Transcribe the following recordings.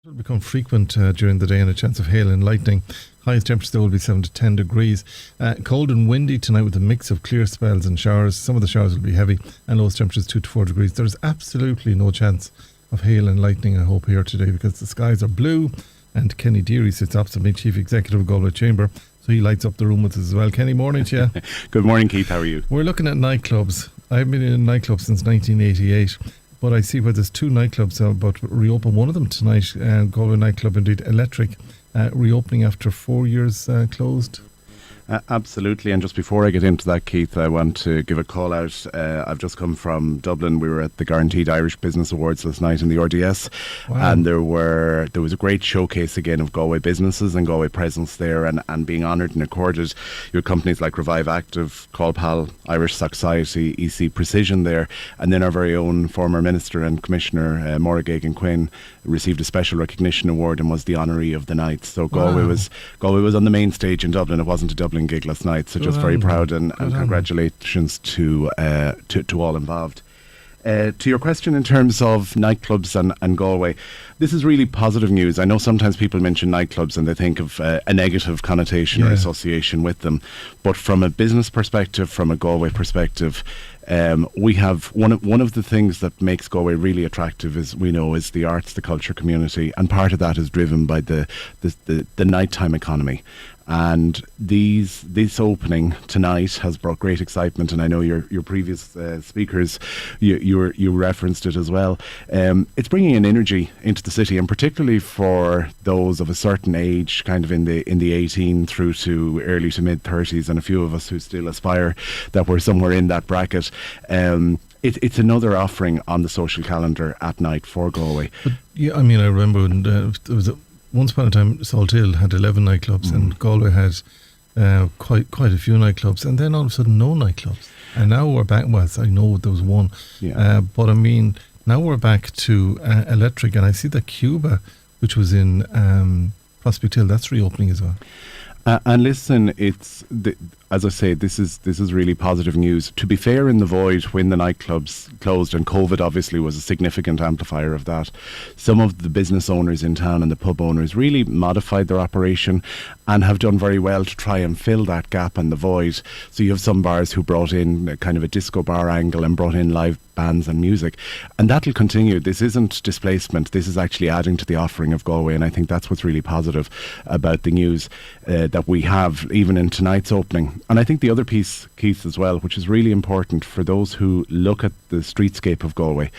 It will become frequent during the day and a chance of hail and lightning. Highest temperature there will be 7 to 10 degrees. Cold and windy tonight with a mix of clear spells and showers. Some of the showers will be heavy and lowest temperatures 2 to 4 degrees. There's absolutely no chance of hail and lightning, I hope, here today because the skies are blue. And Kenny Deery sits opposite me, Chief Executive of Galway Chamber. So he lights up the room with us as well. Kenny, morning to you. Good morning, Keith. How are you? We're looking at nightclubs. I've been in a nightclub since 1988. But I see where there's two nightclubs about to reopen. One of them tonight, Galway nightclub, indeed, Electric, reopening after 4 years closed. Absolutely. And just before I get into that, Keith, I want to give a call out. I've just come from Dublin. We were at the Guaranteed Irish Business Awards last night in the RDS. Wow. And there was a great showcase again of Galway businesses and Galway presence there and being honoured and accorded. You had companies like Revive Active, Callpal, Irish Society, EC Precision there. And then our very own former Minister and Commissioner, Maura Gagan Quinn, received a special recognition award and was the honoree of the night. So Galway was on the main stage in Dublin. It wasn't a Dublin gig last night, so just very proud and congratulations to all involved. To your question in terms of nightclubs and Galway, this is really positive news. I know sometimes people mention nightclubs and they think of a negative connotation or association with them, but from a business perspective, from a Galway perspective, we have one of the things that makes Galway really attractive is the arts, the culture community, and part of that is driven by the nighttime economy. And this opening tonight has brought great excitement, and I know your previous speakers, you referenced it as well. It's bringing an energy into the city, and particularly for those of a certain age, kind of in the 18 through to early to mid 30s, and a few of us who still aspire that we're somewhere in that bracket. It's another offering on the social calendar at night for Galway. But yeah, I mean, I remember when there was once upon a time, Salthill had 11 nightclubs and Galway had quite a few nightclubs, and then all of a sudden no nightclubs. And now we're back, well, I know there was one, but I mean, now we're back to Electric, and I see that Cuba, which was in Prospect Hill, that's reopening as well. And listen, as I say, this is really positive news. To be fair, in the void when the nightclubs closed, and COVID obviously was a significant amplifier of that, some of the business owners in town and the pub owners really modified their operation and have done very well to try and fill that gap and the void. So you have some bars who brought in a kind of a disco bar angle and brought in live bands and music, and that'll continue. This isn't displacement, this is actually adding to the offering of Galway, and I think that's what's really positive about the news that we have even in tonight's opening. And I think the other piece, Keith, as well, which is really important for those who look at the streetscape of Galway,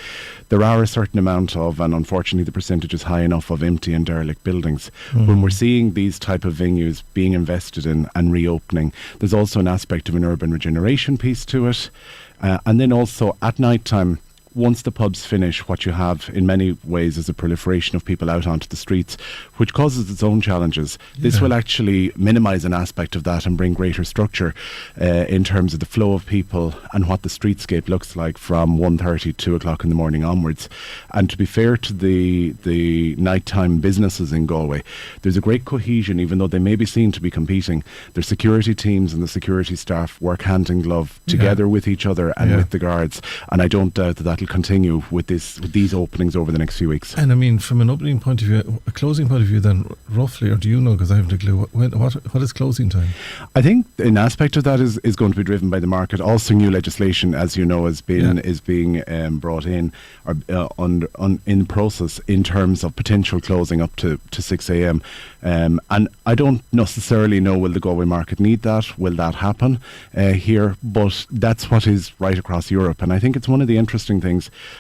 there are a certain amount of, and unfortunately the percentage is high enough, of empty and derelict buildings. When we're seeing these type of venues being invested in and reopening, there's also an aspect of an urban regeneration piece to it. And then also at night time, once the pubs finish, what you have in many ways is a proliferation of people out onto the streets, which causes its own challenges. This will actually minimise an aspect of that and bring greater structure in terms of the flow of people and what the streetscape looks like from 1:30, 2 o'clock in the morning onwards. And to be fair to the nighttime businesses in Galway, there's a great cohesion, even though they may be seen to be competing. Their security teams and the security staff work hand in glove together with each other and with the guards. And I don't doubt that will continue with these openings over the next few weeks. And I mean, from an opening point of view, a closing point of view then, roughly, or do you know, because I haven't a clue, what is closing time? I think an aspect of that is going to be driven by the market. Also, new legislation, as you know, is being brought in or in process in terms of potential closing up to 6 a.m. And I don't necessarily know, will the Galway market need that? Will that happen here? But that's what is right across Europe. And I think it's one of the interesting things.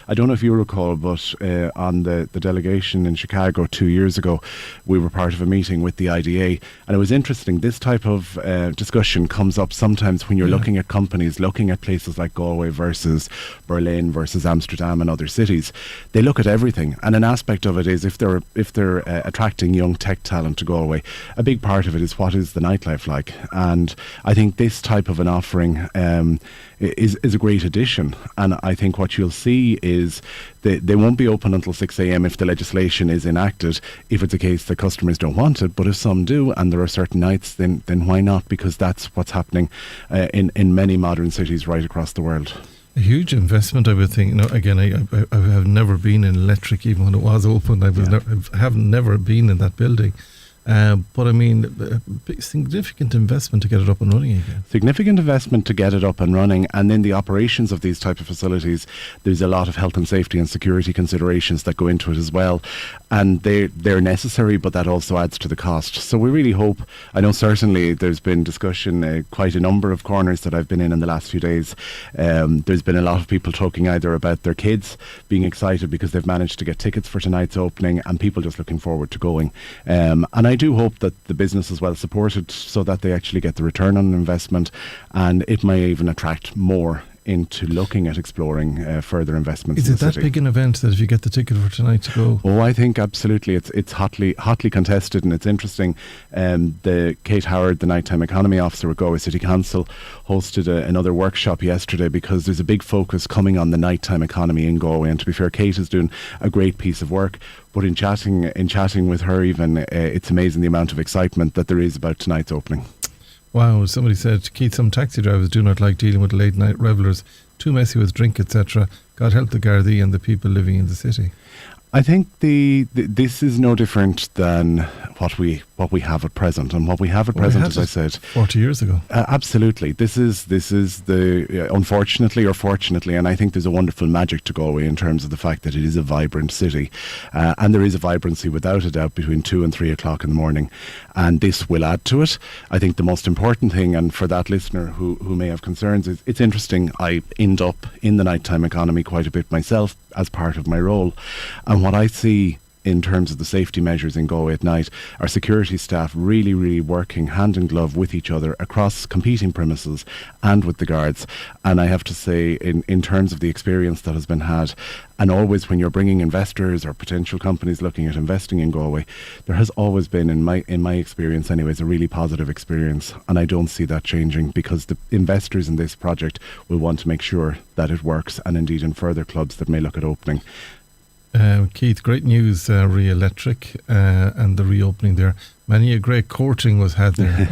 I don't know if you recall, but on the delegation in Chicago 2 years ago, we were part of a meeting with the IDA, and it was interesting. This type of discussion comes up sometimes when you're looking at companies, looking at places like Galway versus Berlin versus Amsterdam and other cities. They look at everything, and an aspect of it is if they're attracting young tech talent to Galway, a big part of it is what is the nightlife like. And I think this type of an offering is a great addition. And I think what you'll see is they won't be open until 6 a.m. if the legislation is enacted, if it's a case that customers don't want it. But if some do, and there are certain nights, then why not? Because that's what's happening in many modern cities right across the world. A huge investment, I would think. Again, I have never been in electric, even when it was open. I have never been in that building. But I mean, a significant investment to get it up and running again. Significant investment to get it up and running, and then the operations of these type of facilities, there's a lot of health and safety and security considerations that go into it as well, and they're necessary, but that also adds to the cost. So we really hope, I know certainly there's been discussion, quite a number of corners that I've been in the last few days. There's been a lot of people talking either about their kids being excited because they've managed to get tickets for tonight's opening, and people just looking forward to going. And I do hope that the business is well supported so that they actually get the return on investment, and it may even attract more into looking at exploring further investments. Is it that big an event that if you get the ticket for tonight to go? Oh, I think absolutely. It's hotly contested, and it's interesting. The Kate Howard, the nighttime economy officer with Galway City Council, hosted another workshop yesterday because there's a big focus coming on the nighttime economy in Galway. And to be fair, Kate is doing a great piece of work. But in chatting with her, even it's amazing the amount of excitement that there is about tonight's opening. Wow, somebody said, Keith, some taxi drivers do not like dealing with late night revellers, too messy with drink, etc. God help the Gardaí and the people living in the city. I think this is no different than what we have at present, and what we have at present, as I said, 40 years ago. Absolutely, this is the unfortunately or fortunately, and I think there's a wonderful magic to Galway in terms of the fact that it is a vibrant city, and there is a vibrancy without a doubt between 2 and 3 o'clock in the morning, and this will add to it. I think the most important thing, and for that listener who may have concerns, is it's interesting. I end up in the nighttime economy quite a bit myself as part of my role, and what I see in terms of the safety measures in Galway at night, our security staff really working hand in glove with each other across competing premises and with the guards. And I have to say, in terms of the experience that has been had, and always when you're bringing investors or potential companies looking at investing in Galway, there has always been, in my experience anyways, a really positive experience, and I don't see that changing, because the investors in this project will want to make sure that it works, and indeed in further clubs that may look at opening. Keith, great news, Re-Electric and the reopening there. Many a great courting was had there.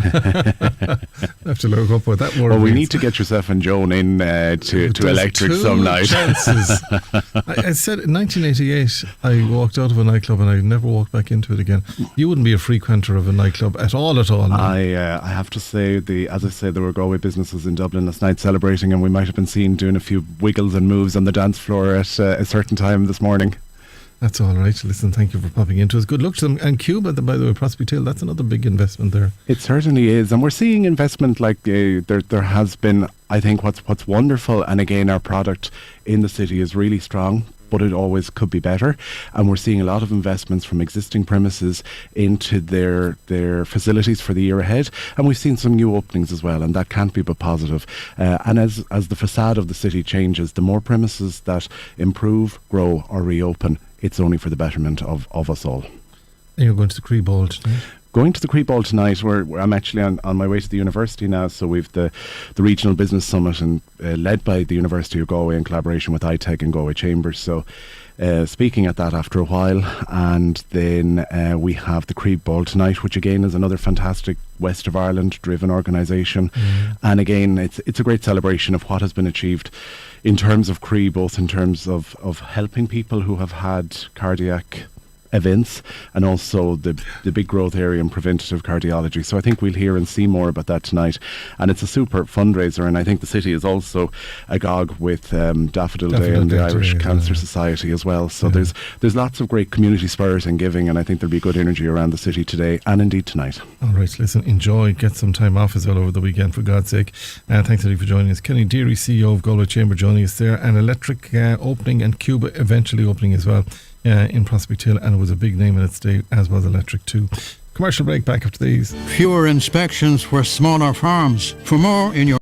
I have to look up what that word Well, we means. need to get yourself and Joan in to Electric some night. Chances. I said in 1988 I walked out of a nightclub and I never walked back into it again. You wouldn't be a frequenter of a nightclub at all. No? I have to say, as I said, there were Galway businesses in Dublin last night celebrating, and we might have been seen doing a few wiggles and moves on the dance floor at a certain time this morning. That's all right. Listen, thank you for popping into us. Good luck to them. And Cuba, by the way, Prospect Hill, that's another big investment there. It certainly is. And we're seeing investment like there has been. I think what's wonderful, and again, our product in the city is really strong, but it always could be better. And we're seeing a lot of investments from existing premises into their facilities for the year ahead. And we've seen some new openings as well, and that can't be but positive. And as the facade of the city changes, the more premises that improve, grow or reopen, it's only for the betterment of us all. And you're going to the Cree Ball tonight? Going to the Cree Ball tonight, where I'm actually on my way to the university now. So we've the Regional Business Summit, and led by the University of Galway in collaboration with iTech and Galway Chambers. So speaking at that after a while, and then we have the Cree Ball tonight, which again is another fantastic West of Ireland driven organisation. And again, it's a great celebration of what has been achieved in terms of Cree, both in terms of helping people who have had cardiac events, and also the big growth area in preventative cardiology. So I think we'll hear and see more about that tonight, and it's a super fundraiser. And I think the city is also agog with Daffodil Day and the Irish Cancer Society as well. So there's lots of great community spirit and giving, and I think there'll be good energy around the city today and indeed tonight. All right, listen, enjoy, get some time off as well over the weekend, for God's sake. Thanks for joining us. Kenny Deery, CEO of Galway Chamber, joining us there, and Electric opening, and Cuba eventually opening as well. In Prospect Hill, and it was a big name in its day, as was Electric too. Commercial break, back after these. Fewer inspections for smaller farms. For more in your